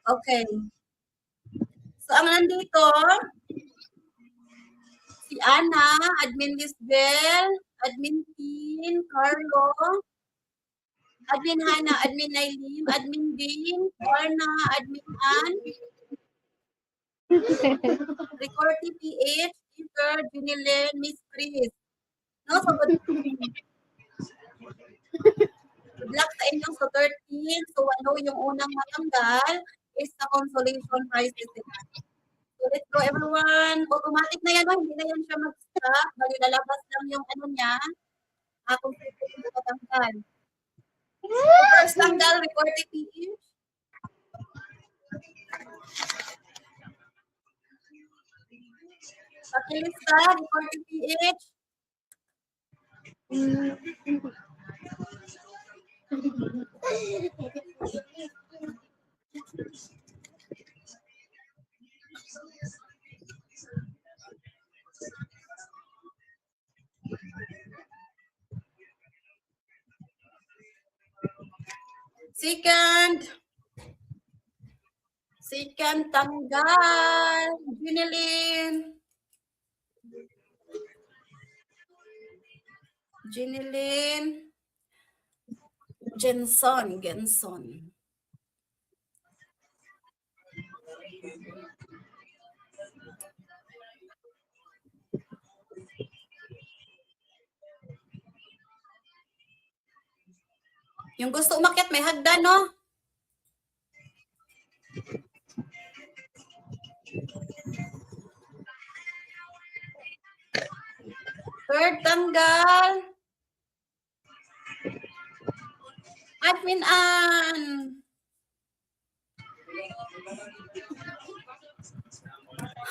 Okay. So, ang nandito, si Ana, Admin Lisbel, Admin Tin, Carlo, Admin Hana, Admin Nailin, Admin Dean, Warna, Admin Ann, Record TPH, Teacher, Junilen, Miss Chris. No, so good luck sa inyo sa 13. So, ano yung unang matanggal is the consolation prizes nila. So, let's go everyone. Automatic na yan, no? Hindi na yan siya mag-stop. Bali, lalabas lang yung ano niya. Kung sino yung natatanggal. So, first tanggal, record TPH. Pakilista, record TPH. Second tanggal, Ginilin, Genson. Yung gusto umakyat, may hagdan, no? Third tanggal. Admin Ann.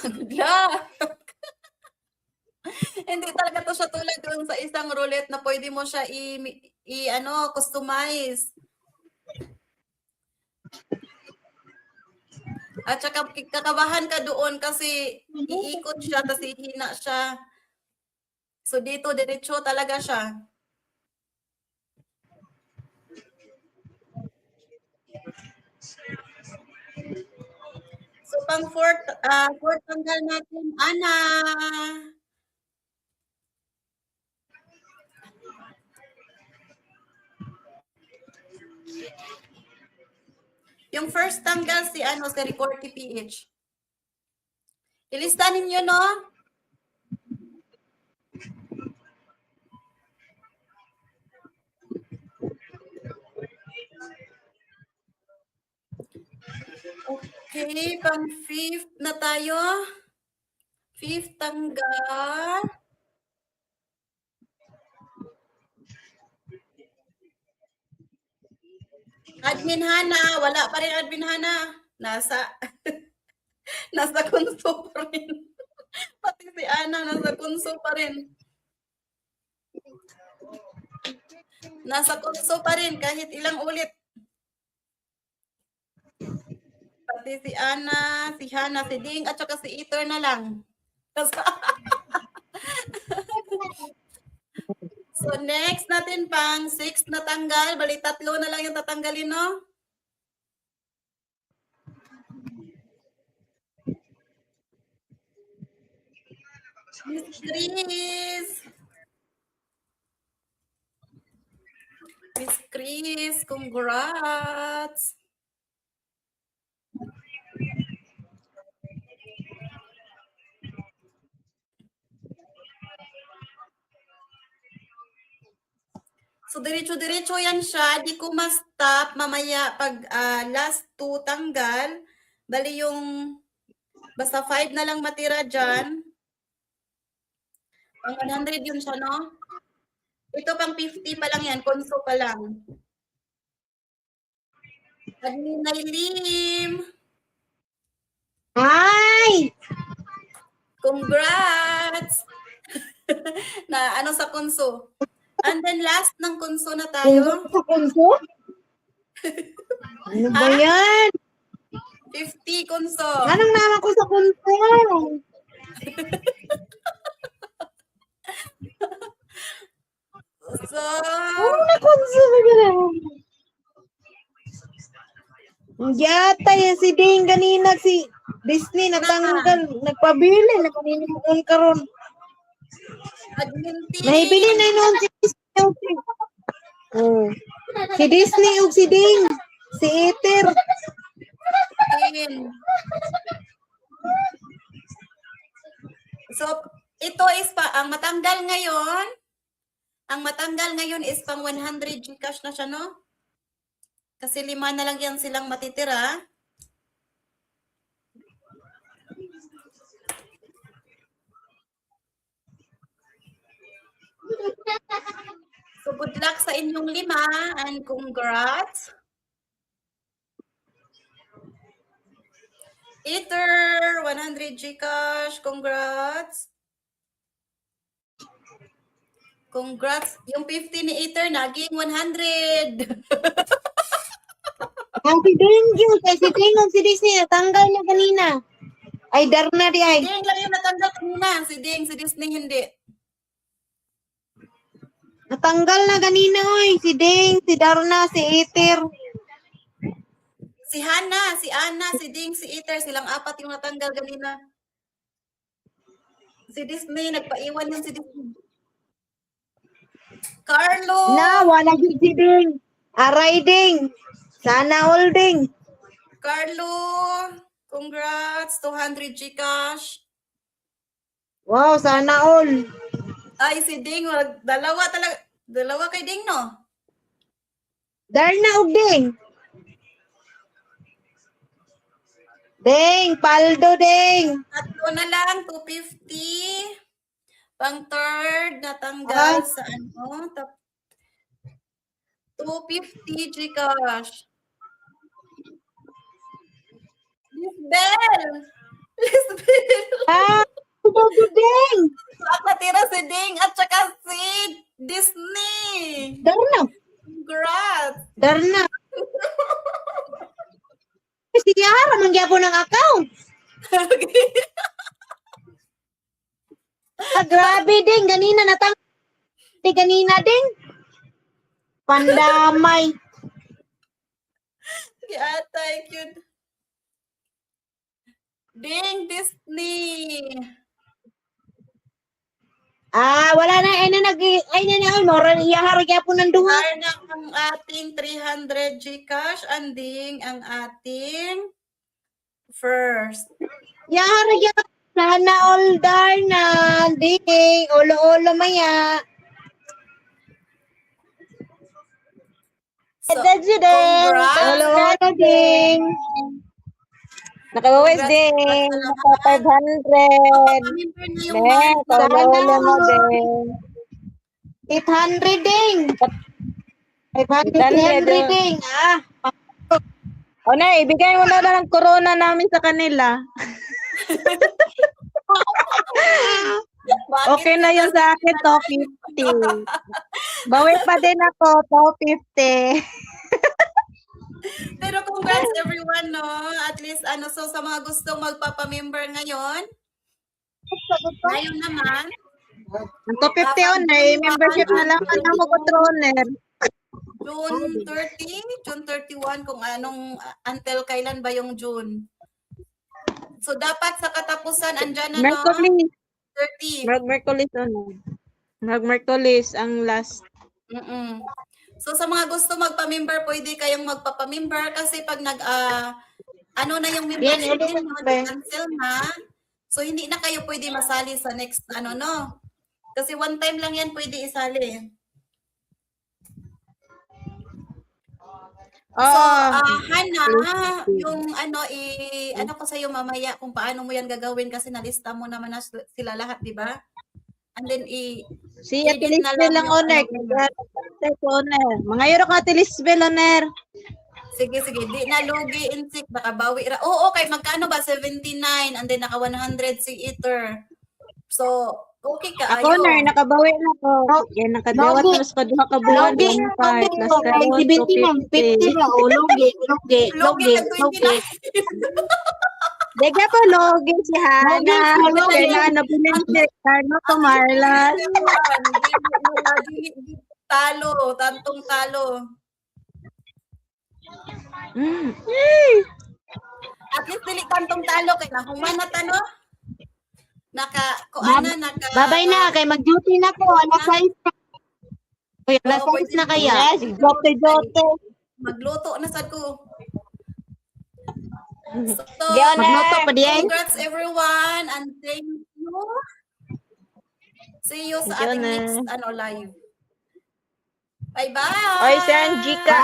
Good luck. Hindi talaga to siya tulad dun sa isang roulette na pwede mo siya customize. At saka kakabahan ka doon kasi iikot siya, tapos hihina siya. So dito, diretso talaga siya. So pang fourth tanggal natin, Ana. Yung first tanggal si Record TPH. Ilista ninyo, no? Okay, pang fifth na tayo. Fifth tanggal. Admin Hana, wala pa rin Admin Hana. Nasa kunso pa rin. Pati si Ana, nasa kunso pa rin. Nasa kunso pa rin kahit ilang ulit. Pati si Ana, si Hana, si Ding, at saka si Eater na lang. So next natin pang 6 na tanggal. Bali, 3 na lang yung tatanggalin, no? Miss Chris, congrats! So, diretso-diretso yan siya. Di ko ma-stop mamaya pag last 2 tanggal. Bali yung basta 5 na lang matira dyan. Pang 100 yun siya, no? Ito pang 50 pa lang yan. Konso pa lang. Admin Nailim. Hi! Congrats! Na sa konso. And then last ng konso na tayo. Sa konso? Ano ba yan? 50 konso. Anong naman ko sa konso? So, ano na konso na gano'n? Yata yan si Ding kanina si Disney natanggal. Nagpabili na kanina kung karon. Admin team. Nahibili na noon si Disney. Oh. Si Disney ug si Ding. Si Ether. Team. So, ito is pa, ang matanggal ngayon is pang 100 Gcash na siya, no? Kasi 5 na lang yan silang matitira. So, good luck sa inyong 5 and congrats. Ether, 100 Gcash, congrats. Congrats. Yung 50 ni Ether, naging 100. Ang si Ding yun. Kay si Ding ug si Disney natanggal na kanina. Ay, Darna di ay. Ding lang yung natanggal kanina. Si Ding, si Disney hindi. Natanggal na kanina oy. Si Ding, si Darna, si Ether. Si Hana, si Ana, si Ding, si Ether, silang 4 yung natanggal kanina. Si Disney, nagpaiwan yung si Disney. Carlo! Na, wala yun si Ding. Aray Ding. Sana all Ding. Carlo! Congrats! 200 Gcash. Wow, sana all. Ay, si Ding, dalawa talaga. Dalawa kay Ding, no? Darna ug Ding. Ding, paldo Ding. Tatlo na lang, 250. Pang third, natanggal sa ano? 250 Gcash. Lisbel! Lisbel! Ah, paldo Ding. Ang natira si Ding at saka si Disney. Darna. Congrats! Darna. Si Yara mangyapon ng account. Ah, grabe Ding. Ganina natang. Ganina Ding. Pandamay. Atay, cute. Ding, Disney. Ah, wala na. Ay na Mora niya haragya po ng duha. Par na ang ating 300 Gcash. Anding ang ating first. Ya haragya sana all Darna. Ding. Olo-olo maya. So, congrats. Olo-olo Ding. Nakawawis din. Naka 500. Pamimper na yung Yes, mga wala mo din. 800 Ding. 500 800 Ding. Ah. O na, ibigay mo na ng corona namin sa kanila. Bakit Okay na yun sa akin, 250. Bawi pa din ako, 250. Pero congrats everyone, no? At least, so sa mga gustong magpapamember ngayon naman, Ang 250 on na, membership na lang ang mo controller. June 30, June 31, kung anong, until kailan ba yung June. So, dapat sa katapusan, andyan na, no? Merkulis. 30. Merkulis ano. Merkulis ang last. Mm-mm. So sa mga gusto magpa-member, pwede kayong magpapa-member kasi pag ano na yung membership din mo, cancel na. So hindi na kayo pwede masali sa next no. Kasi one time lang yan pwede isali. So Hana, yung ano ko sa iyo mamaya kung paano mo yan gagawin kasi nalista mo naman na sila lahat, di ba? And then si Atilisbel lang owner. Mga euro ka Atilisbel owner. Sige, di na lugi insik baka bawi ra. Oo, okay, magkano ba 79 and then naka 100 si Ether. So, okay ka Ako owner, nakabawi na ko. Yan nakadawat na sa duha ka buwan ng part. Last karon 50 na o logi. Dega pa logi si Hana. Kaya nabilin si Carlo Tomarlas. Talo, tantong talo. At least dili tantong talo kay nahuman na tano. Naka Babay na, kay mag-duty na ko. Alas 6 na. Uy, alas 6 na kaya. Yes, jote. magluto na sad ko. So, Magluto pa diyan. congrats everyone and thank you. See you sa ating next live. Bye-bye. Oy, si Anjika.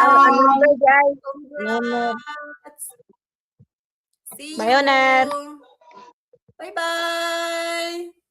Guys. Congrats. See you. Bye, Oner. Bye-bye.